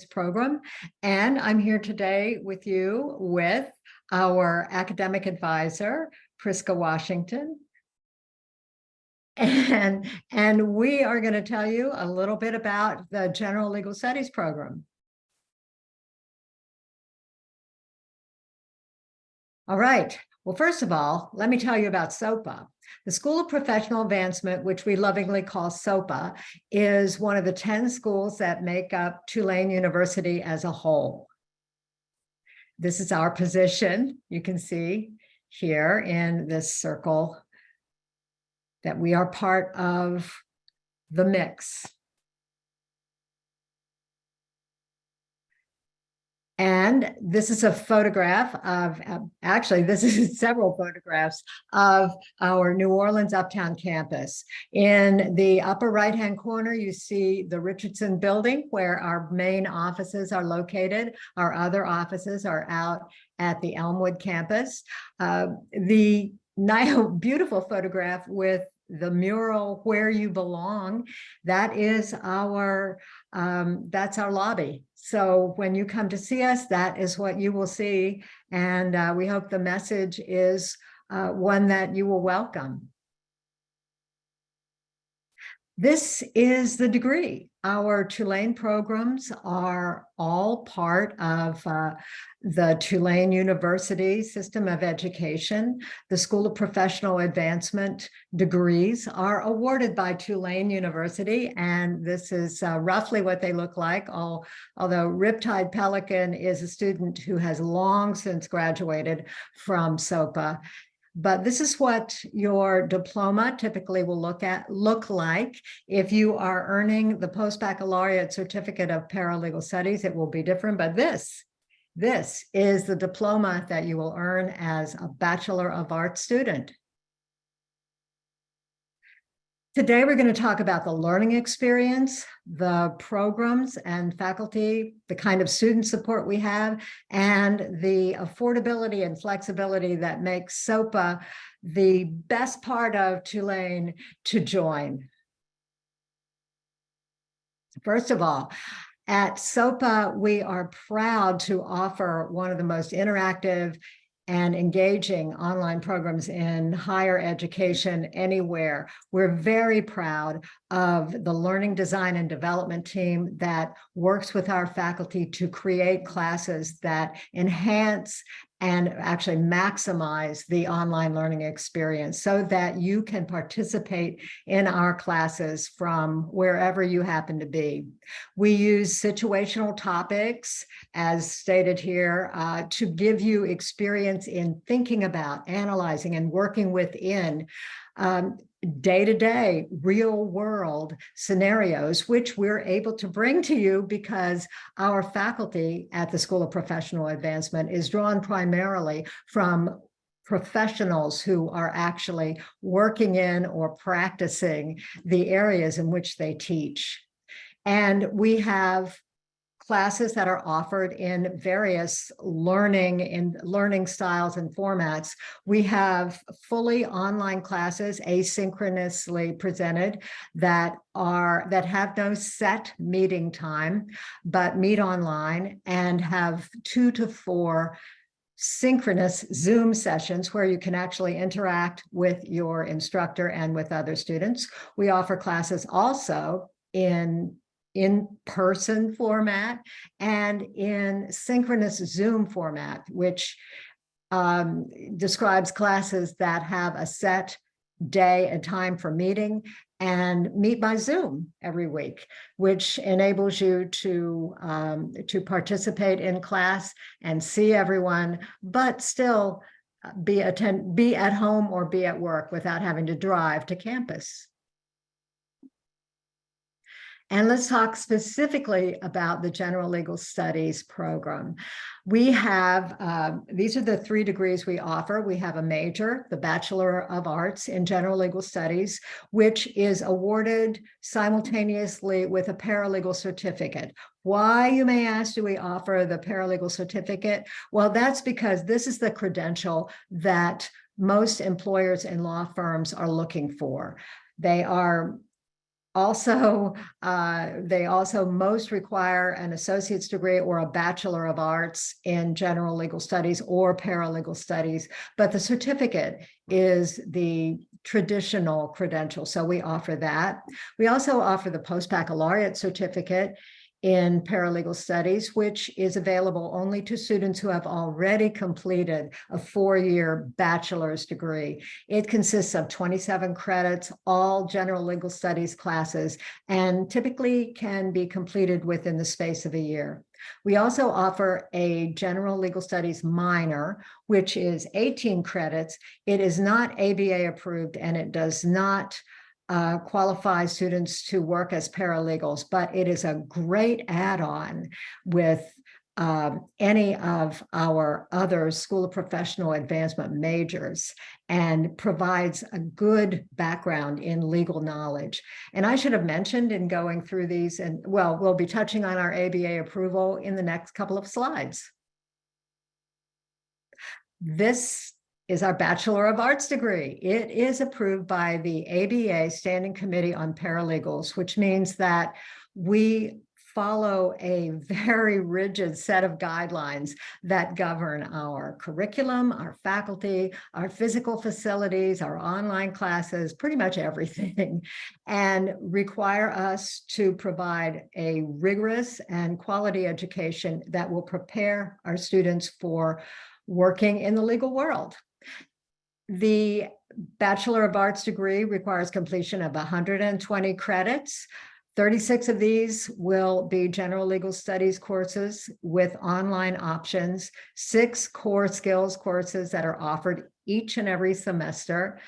program. And I'm here today with you with our academic advisor, Priska Washington. And we are going to tell you a little bit about the General Legal Studies program. All right. Well, first of all, let me tell you about SOPA. The School of Professional Advancement, which we lovingly call SOPA, is one of the 10 schools that make up Tulane University as a whole. This is our position. You can see here in this circle that we are part of the mix. And this is a photograph of, actually, this is several photographs of our New Orleans Uptown campus. In the upper right-hand corner, you see the Richardson building where our main offices are located. Our other offices are out at the Elmwood campus. The beautiful photograph with the mural "Where You Belong," that is that's our lobby. So when you come to see us, that is what you will see. And we hope the message is one that you will welcome. This is the degree. Our Tulane programs are all part of the Tulane University system of education. The School of Professional Advancement degrees are awarded by Tulane University, and this is roughly what they look like, although Riptide Pelican is a student who has long since graduated from SOPA. But this is what your diploma typically will look like. If you are earning the post-baccalaureate certificate of paralegal studies, it will be different. But this is the diploma that you will earn as a Bachelor of Arts student. Today, we're going to talk about the learning experience, the programs and faculty, the kind of student support we have, and the affordability and flexibility that makes SOPA the best part of Tulane to join. First of all, at SOPA, we are proud to offer one of the most interactive and engaging online programs in higher education anywhere. We're very proud of the learning design and development team that works with our faculty to create classes that enhance and actually maximize the online learning experience so that you can participate in our classes from wherever you happen to be. We use situational topics, as stated here, to give you experience in thinking about, analyzing, and working within day-to-day, real-world scenarios, which we're able to bring to you because our faculty at the School of Professional Advancement is drawn primarily from professionals who are actually working in or practicing the areas in which they teach. And we have classes that are offered in various learning styles and formats. We have fully online classes, asynchronously presented, that have no set meeting time, but meet online and have 2 to 4 synchronous Zoom sessions where you can actually interact with your instructor and with other students. We offer classes also in-person format and in synchronous Zoom format, which describes classes that have a set day and time for meeting and meet by Zoom every week, which enables you to participate in class and see everyone, but still be at home or be at work without having to drive to campus. And let's talk specifically about the General Legal Studies program. We have, these are the 3 degrees we offer. We have a major, the Bachelor of Arts in General Legal Studies, which is awarded simultaneously with a paralegal certificate. Why, you may ask, do we offer the paralegal certificate? Well, that's because this is the credential that most employers and law firms are looking for. They are Also, they also most require an associate's degree or a Bachelor of Arts in General Legal Studies or Paralegal Studies, but the certificate is the traditional credential, so we offer that. We also offer the post-baccalaureate certificate in paralegal studies, which is available only to students who have already completed a 4-year bachelor's degree. It consists of 27 credits, all general legal studies classes, and typically can be completed within the space of a year. We also offer a general legal studies minor, which is 18 credits. It is not ABA approved, and it does not qualify students to work as paralegals, but it is a great add-on with any of our other School of Professional Advancement majors and provides a good background in legal knowledge. And I should have mentioned in going through these, and well, we'll be touching on our ABA approval in the next couple of slides. This is our Bachelor of Arts degree. It is approved by the ABA Standing Committee on Paralegals, which means that we follow a very rigid set of guidelines that govern our curriculum, our faculty, our physical facilities, our online classes, pretty much everything, and require us to provide a rigorous and quality education that will prepare our students for working in the legal world. The Bachelor of Arts degree requires completion of 120 credits. 36 of these will be general legal studies courses with online options, 6 core skills courses that are offered each and every semester.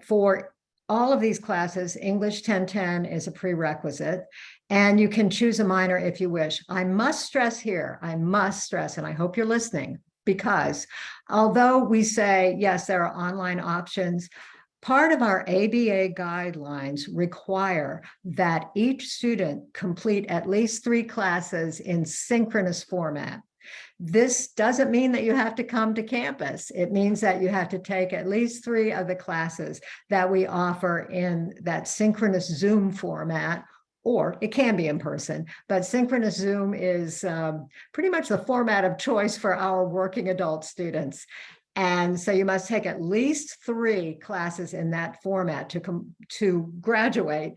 For all of these classes, English 1010 is a prerequisite, and you can choose a minor if you wish. I must stress here, and I hope you're listening, because although we say, yes, there are online options, part of our ABA guidelines require that each student complete at least 3 classes in synchronous format. This doesn't mean that you have to come to campus. It means that you have to take at least 3 of the classes that we offer in that synchronous Zoom format, or it can be in person, but synchronous Zoom is pretty much the format of choice for our working adult students. And so you must take at least 3 classes in that format to graduate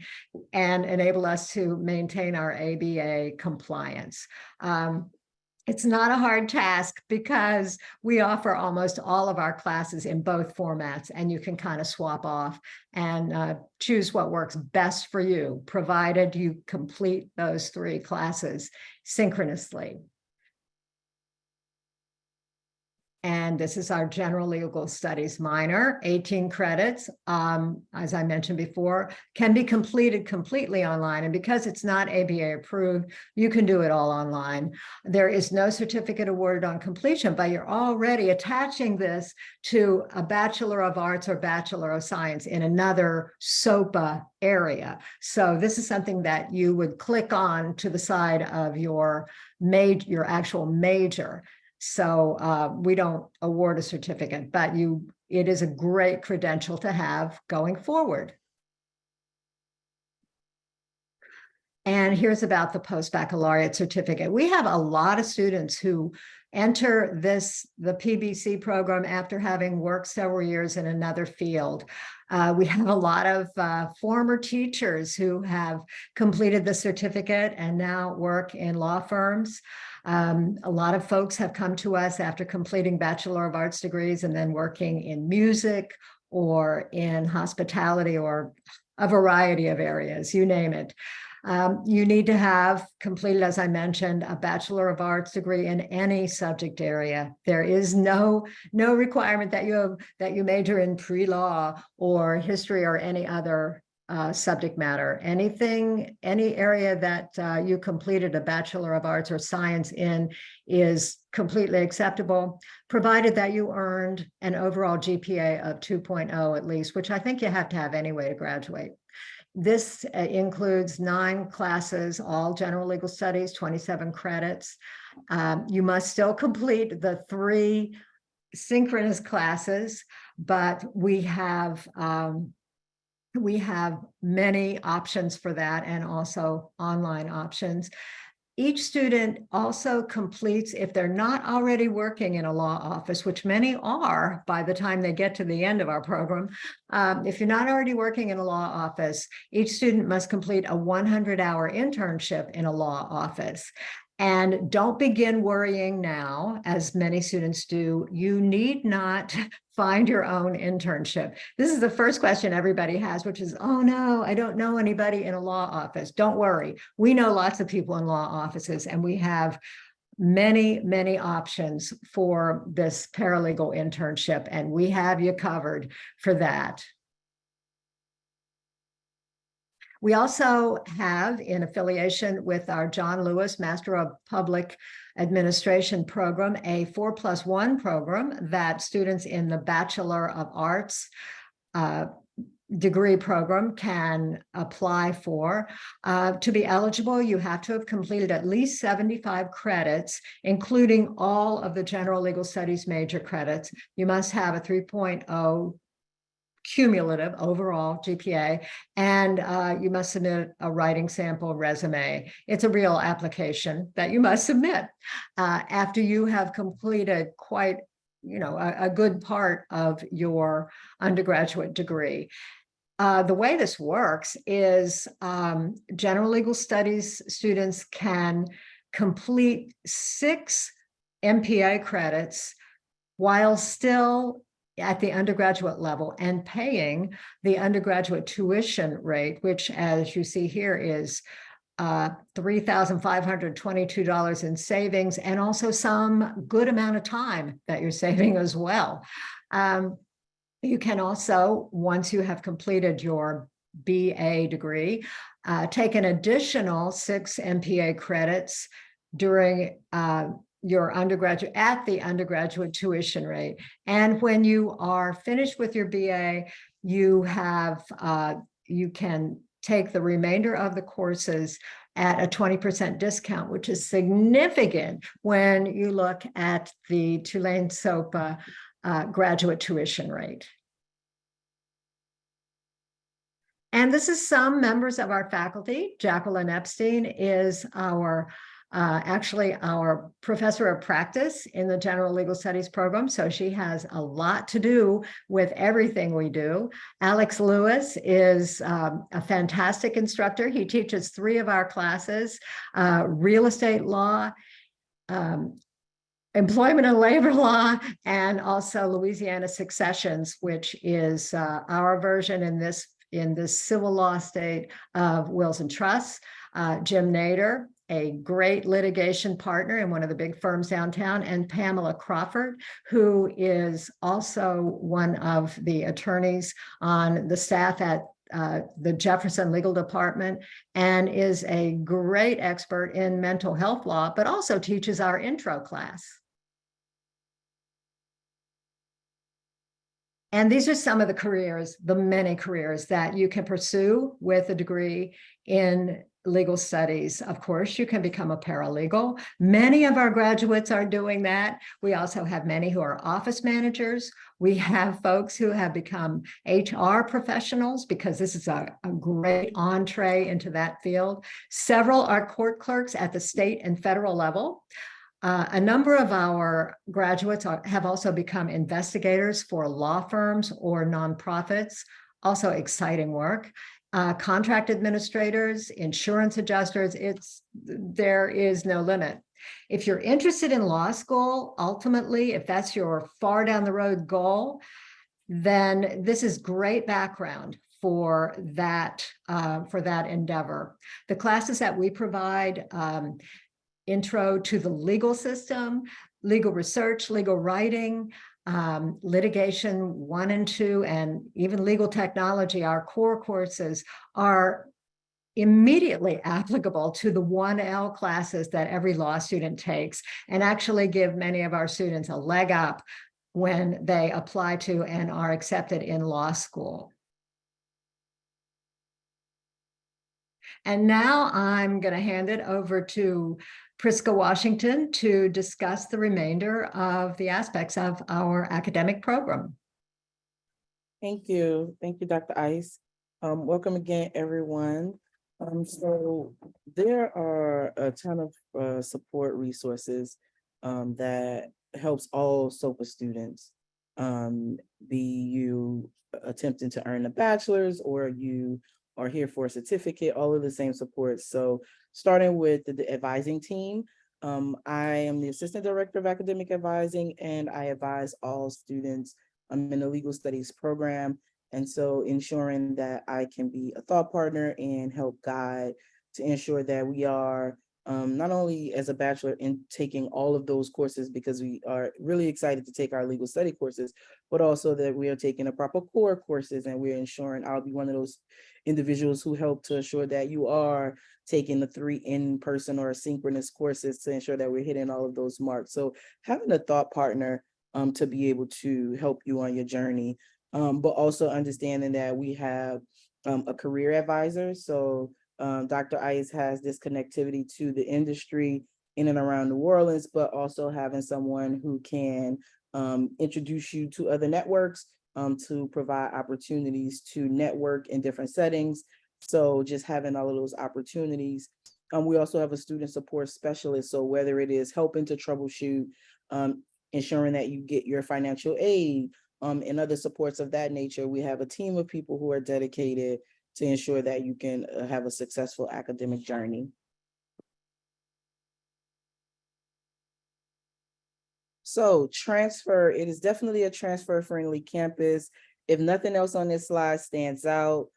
and enable us to maintain our ABA compliance. It's not a hard task because we offer almost all of our classes in both formats, and you can kind of swap off and choose what works best for you, provided you complete those 3 classes synchronously. And this is our general legal studies minor, 18 credits, as I mentioned before, can be completed completely online. And because it's not ABA approved, you can do it all online. There is no certificate awarded on completion, but you're already attaching this to a Bachelor of Arts or Bachelor of Science in another SOPA area. So this is something that you would click on to the side of your actual major. So we don't award a certificate, but it is a great credential to have going forward. And here's about the post-baccalaureate certificate. We have a lot of students who enter the PBC program after having worked several years in another field. We have a lot of former teachers who have completed the certificate and now work in law firms. A lot of folks have come to us after completing Bachelor of Arts degrees and then working in music or in hospitality or a variety of areas, you name it. You need to have completed, as I mentioned, a Bachelor of Arts degree in any subject area. There is no requirement that you major in pre-law or history or any other subject matter. Any area that you completed a Bachelor of Arts or Science in is completely acceptable, provided that you earned an overall GPA of 2.0 at least, which I think you have to have anyway to graduate. This includes 9 classes, all general legal studies, 27 credits. You must still complete the 3 synchronous classes, but we have We have many options for that and also online options. Each student also completes, if they're not already working in a law office, which many are by the time they get to the end of our program, if you're not already working in a law office, each student must complete a 100-hour internship in a law office. And don't begin worrying now, as many students do. You need not find your own internship. This is the first question everybody has, which is, oh no, I don't know anybody in a law office. Don't worry. We know lots of people in law offices, and we have many, many options for this paralegal internship, and we have you covered for that. We also have, in affiliation with our John Lewis Master of Public Administration program, a 4+1 program that students in the Bachelor of Arts degree program can apply for. To be eligible, you have to have completed at least 75 credits, including all of the general legal studies major credits. You must have a 3.0 cumulative overall GPA, and you must submit a writing sample resume. It's a real application that you must submit after you have completed quite, a good part of your undergraduate degree. The way this works is general legal studies students can complete 6 MPA credits while still at the undergraduate level and paying the undergraduate tuition rate, which, as you see here, is $3,522 in savings, and also some good amount of time that you're saving as well. You can also, once you have completed your BA degree, take an additional 6 MPA credits during your undergraduate at the undergraduate tuition rate. And when you are finished with your BA, you can take the remainder of the courses at a 20% discount, which is significant when you look at the Tulane SOPA graduate tuition rate. And this is some members of our faculty. Jacqueline Epstein is actually our professor of practice in the general legal studies program. So she has a lot to do with everything we do. Alex Lewis is a fantastic instructor. He teaches 3 of our classes, real estate law, employment and labor law, and also Louisiana successions, which is our version in this civil law state of wills and trusts. Jim Nader, a great litigation partner in one of the big firms downtown, and Pamela Crawford, who is also one of the attorneys on the staff at the Jefferson Legal Department, and is a great expert in mental health law, but also teaches our intro class. And these are some of the careers, the many careers that you can pursue with a degree in legal studies. Of course, you can become a paralegal. Many of our graduates are doing that. We also have many who are office managers. We have folks who have become HR professionals, because this is a great entree into that field. Several are court clerks at the state and federal level. A number of our graduates have also become investigators for law firms or nonprofits, also exciting work. Contract administrators, insurance adjusters, there is no limit. If you're interested in law school, ultimately, if that's your far down the road goal, then this is great background for that endeavor. The classes that we provide, intro to the legal system, legal research, legal writing, litigation 1 and 2, and even legal technology, our core courses are immediately applicable to the 1L classes that every law student takes, and actually give many of our students a leg up when they apply to and are accepted in law school. And now I'm going to hand it over to Priska Washington to discuss the remainder of the aspects of our academic program. Thank you. Thank you, Dr. Ice. Welcome again, everyone. So there are a ton of support resources that helps all SOPA students. Be you attempting to earn a bachelor's or you are here for a certificate, all of the same support. So starting with the advising team, I am the Assistant Director of Academic Advising, and I advise all students in the legal studies program, and so ensuring that I can be a thought partner and help guide to ensure that we are not only as a bachelor in taking all of those courses, because we are really excited to take our legal study courses, but also that we are taking the proper core courses, and we're ensuring I'll be one of those individuals who help to ensure that you are taking the 3 in-person or synchronous courses to ensure that we're hitting all of those marks. So having a thought partner to be able to help you on your journey, but also understanding that we have a career advisor. So Dr. Ice has this connectivity to the industry in and around New Orleans, but also having someone who can introduce you to other networks, to provide opportunities to network in different settings. So just having all of those opportunities. We also have a student support specialist. So whether it is helping to troubleshoot, ensuring that you get your financial aid, and other supports of that nature, we have a team of people who are dedicated to ensure that you can have a successful academic journey. So transfer, it is definitely a transfer friendly campus. If nothing else on this slide stands out,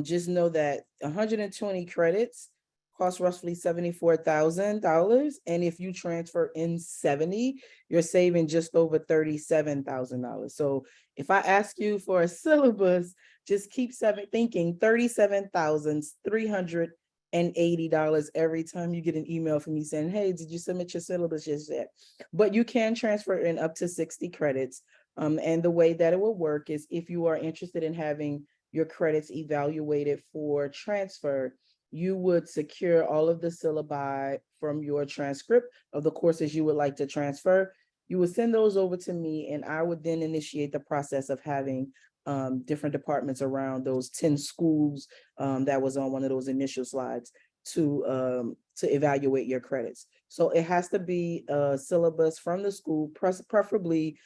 just know that 120 credits cost roughly $74,000. And if you transfer in 70, you're saving just over $37,000. So if I ask you for a syllabus, just keep thinking $37,380 every time you get an email from me saying, hey, did you submit your syllabus just yet? But you can transfer in up to 60 credits. And the way that it will work is if you are interested in having your credits evaluated for transfer, you would secure all of the syllabi from your transcript of the courses you would like to transfer. You would send those over to me, and I would then initiate the process of having different departments around those 10 schools that was on one of those initial slides to evaluate your credits. So it has to be a syllabus from the school, preferably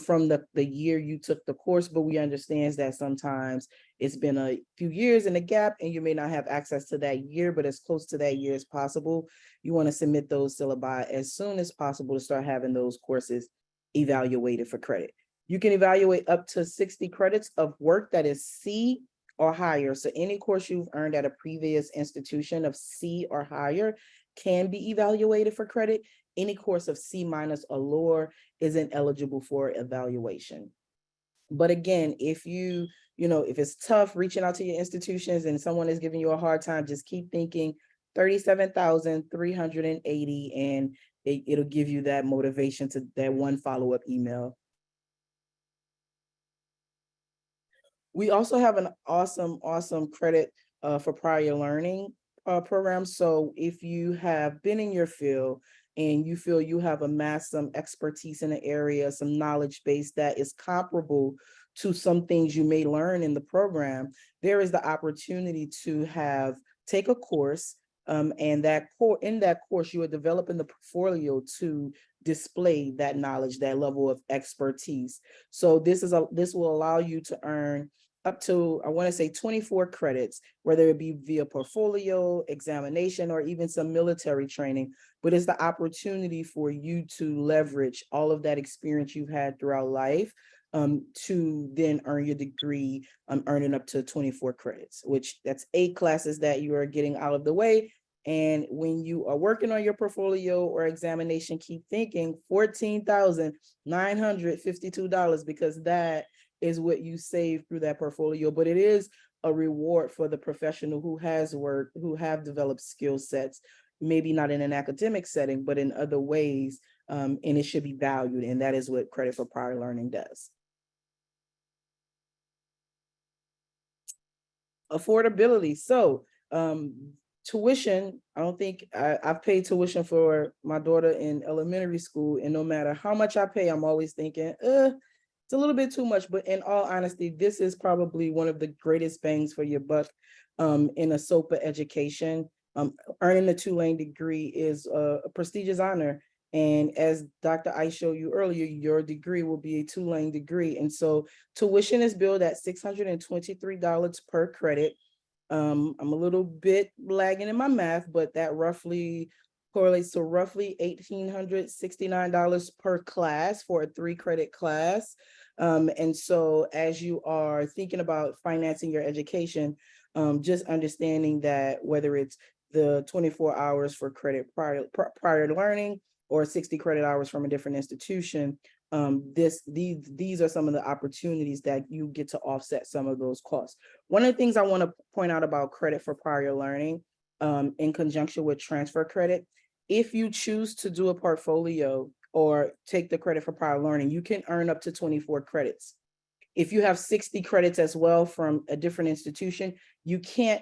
from the year you took the course, but we understand that sometimes it's been a few years in a gap and you may not have access to that year, but as close to that year as possible. You want to submit those syllabi as soon as possible to start having those courses evaluated for credit. You can evaluate up to 60 credits of work that is C or higher. So any course you've earned at a previous institution of C or higher can be evaluated for credit. Any course of C- or lower isn't eligible for evaluation. But again, if if it's tough reaching out to your institutions and someone is giving you a hard time, just keep thinking 37,380, and it'll give you that motivation to that one follow-up email. We also have an awesome credit for prior learning program. So if you have been in your field and you feel you have amassed some expertise in the area, some knowledge base that is comparable to some things you may learn in the program, there is the opportunity to take a course, and in that course, you are developing the portfolio to display that knowledge, that level of expertise. So this will allow you to earn up to, I want to say 24 credits, whether it be via portfolio, examination, or even some military training. But it's the opportunity for you to leverage all of that experience you've had throughout life, to then earn your degree, earning up to 24 credits, which that's 8 classes that you are getting out of the way. And when you are working on your portfolio or examination, keep thinking $14,952, because that is what you save through that portfolio. But it is a reward for the professional who has worked, who have developed skill sets, maybe not in an academic setting, but in other ways, and it should be valued. And that is what Credit for Prior Learning does. Affordability. So tuition, I don't think I've paid tuition for my daughter in elementary school, and no matter how much I pay, I'm always thinking, it's a little bit too much, but in all honesty, this is probably one of the greatest bangs for your buck in a SOPA education. Earning a two-lane degree is a prestigious honor. And as Dr. I showed you earlier, your degree will be a two-lane degree. And so tuition is billed at $623 per credit. I'm a little bit lagging in my math, but that roughly correlates to roughly $1,869 per class for a 3-credit class. And so as you are thinking about financing your education, just understanding that whether it's the 24 hours for credit prior learning or 60 credit hours from a different institution, these are some of the opportunities that you get to offset some of those costs. One of the things I want to point out about credit for prior learning, in conjunction with transfer credit, if you choose to do a portfolio or take the credit for prior learning, you can earn up to 24 credits. If you have 60 credits as well from a different institution, you can't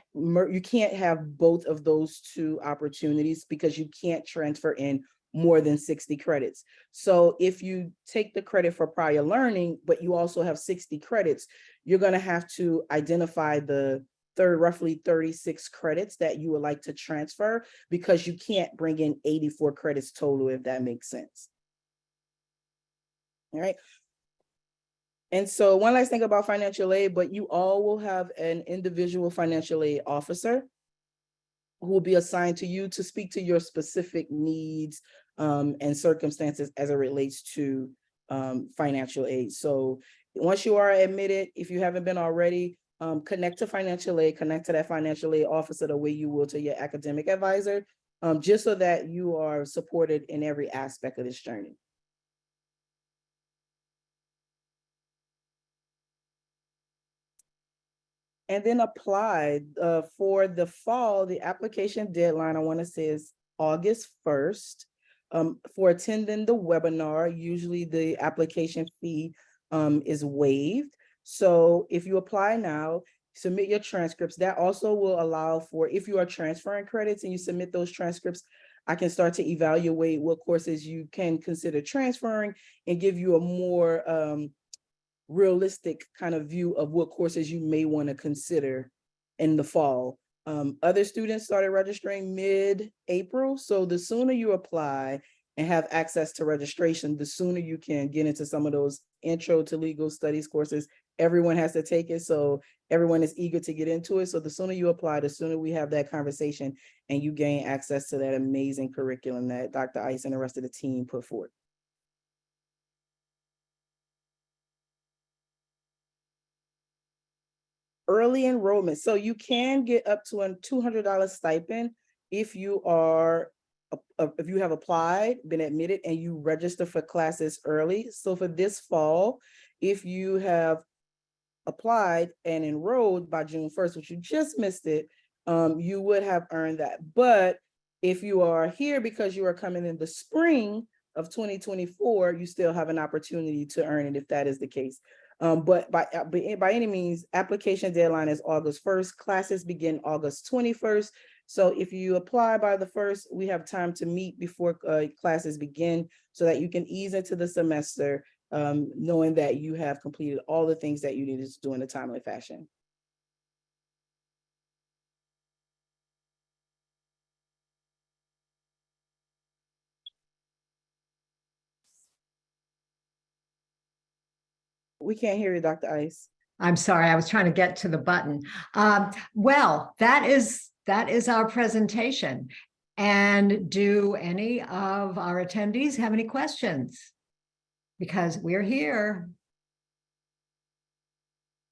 have both of those two opportunities because you can't transfer in more than 60 credits. So if you take the credit for prior learning, but you also have 60 credits, you're going to have to identify the roughly 36 credits that you would like to transfer, because you can't bring in 84 credits total, if that makes sense. All right. And so one last thing about financial aid, but you all will have an individual financial aid officer who will be assigned to you to speak to your specific needs and circumstances as it relates to financial aid. So once you are admitted, if you haven't been already, connect to financial aid, connect to that financial aid officer the way you will to your academic advisor, just so that you are supported in every aspect of this journey. And then apply for the fall. The application deadline, I want to say, is August 1st. For attending the webinar, usually the application fee is waived. So if you apply now, submit your transcripts. That also will allow for, if you are transferring credits and you submit those transcripts, I can start to evaluate what courses you can consider transferring and give you a more realistic kind of view of what courses you may want to consider in the fall. Other students started registering mid-April, so the sooner you apply and have access to registration, the sooner you can get into some of those intro to legal studies courses. Everyone has to take it, so everyone is eager to get into it. So the sooner you apply, the sooner we have that conversation and you gain access to that amazing curriculum that Dr. Ice and the rest of the team put forth. Early enrollment. So you can get up to a $200 stipend if you are, if you have applied, been admitted, and you register for classes early. So for this fall, if you have applied and enrolled by June 1st, which you just missed it, you would have earned that. But if you are here because you are coming in the spring of 2024, you still have an opportunity to earn it if that is the case. But by any means, application deadline is August 1st. Classes begin August 21st. So if you apply by the 1st, we have time to meet before classes begin so that you can ease into the semester, knowing that you have completed all the things that you needed to do in a timely fashion. We can't hear you, Dr. Ice. I'm sorry, I was trying to get to the button. Well, that is our presentation. And do any of our attendees have any questions? Because we're here.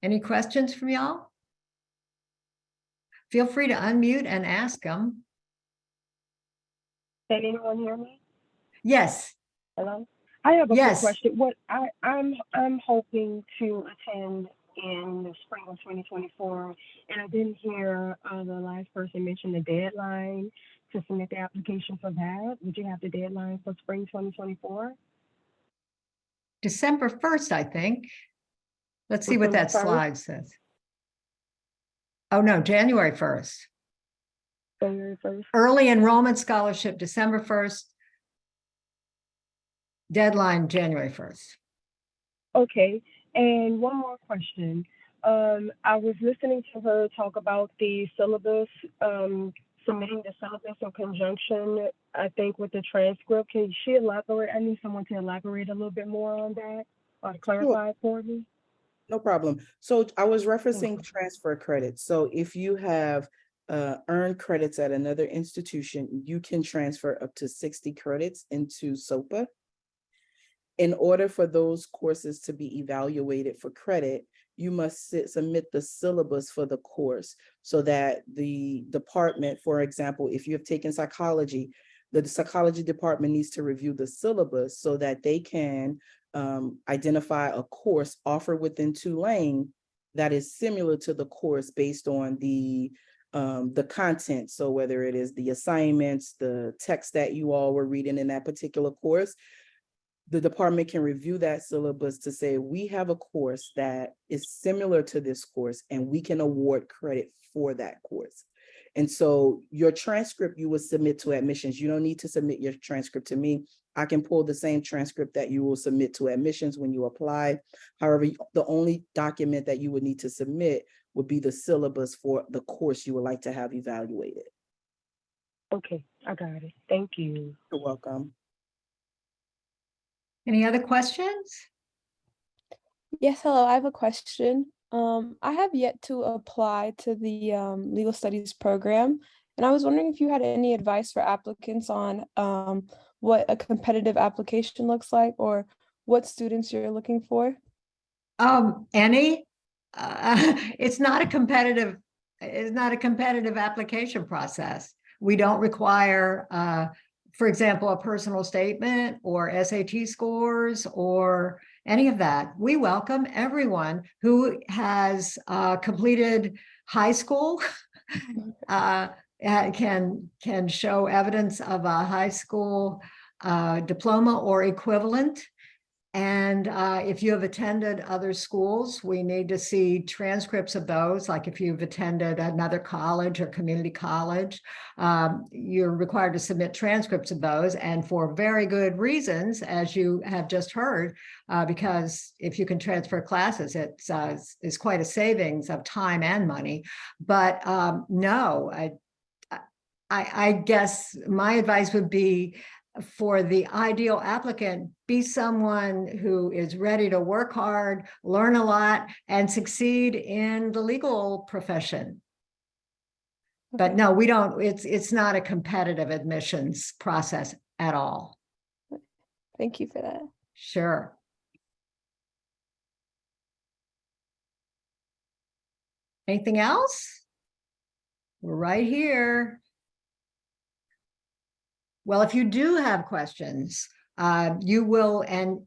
Any questions from y'all? Feel free to unmute and ask them. Can anyone hear me? Yes. Hello? I have a quick Yes. question. What I'm hoping to attend in the spring of 2024, and I didn't hear the last person mention the deadline to submit the application for that. Would you have the deadline for spring 2024? December 1st, I think. Let's see what December that 1st? slide says. Oh, no, January 1st. January 1st? Early enrollment scholarship, December 1st. Deadline, January 1st. Okay, and one more question. I was listening to her talk about the syllabus, submitting the syllabus in conjunction, I think, with the transcript. Can she elaborate? I need someone to elaborate a little bit more on that or to Sure. clarify it for me. No problem. So I was Thank referencing you. transfer credits. So if you have earned credits at another institution, you can transfer up to 60 credits into SOPA. In order for those courses to be evaluated for credit, you must submit the syllabus for the course so that the department, for example, if you have taken psychology, the psychology department needs to review the syllabus so that they can identify a course offered within Tulane that is similar to the course based on the content. So whether it is the assignments, the text that you all were reading in that particular course, the department can review that syllabus to say, we have a course that is similar to this course and we can award credit for that course. And so your transcript you will submit to admissions. You don't need to submit your transcript to me. I can pull the same transcript that you will submit to admissions when you apply. However, the only document that you would need to submit would be the syllabus for the course you would like to have evaluated. Okay, I got it. Thank you. You're welcome. Any other questions? Yes, hello. I have a question. I have yet to apply to the legal studies program, and I was wondering if you had any advice for applicants on what a competitive application looks like or what students you're looking for. Any, it's not a competitive application process. We don't require, for example, a personal statement or SAT scores or any of that. We welcome everyone who has completed high school, can show evidence of a high school diploma or equivalent. And if you have attended other schools, we need to see transcripts of those. Like if you've attended another college or community college, you're required to submit transcripts of those, and for very good reasons, as you have just heard, because if you can transfer classes, it's quite a savings of time and money. But no, I guess my advice would be, for the ideal applicant, be someone who is ready to work hard, learn a lot, and succeed in the legal profession. But Okay. no, we don't, it's not a competitive admissions process at all. Thank you for that. Sure. Anything else? We're right here. Well, if you do have questions, you will, and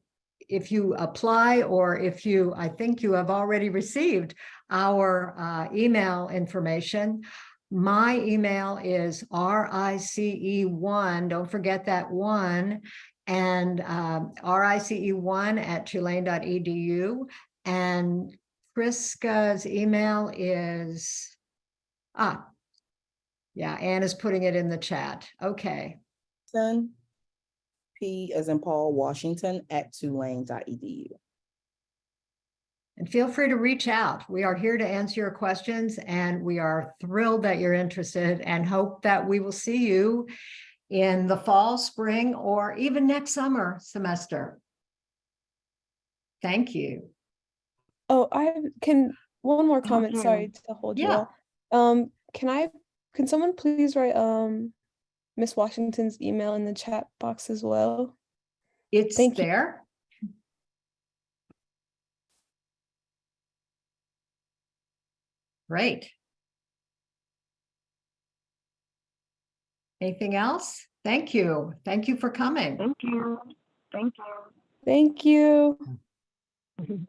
if you apply or if you, I think you have already received our email information. My email is RICE1, don't forget that one, and RICE1@tulane.edu. And Priska's email is, yeah, Anne is putting it in the chat. Okay. P as in Paul, Washington @tulane.edu. And feel free to reach out. We are here to answer your questions, and we are thrilled that you're interested and hope that we will see you in the fall, spring, or even next summer semester. Thank you. Oh, one more comment, you. sorry to hold you Yeah. all. Can someone please write Miss Washington's email in the chat box as well? It's Thank you. there. Great. Anything else? Thank you. Thank you for coming. Thank you. Thank you. Thank you.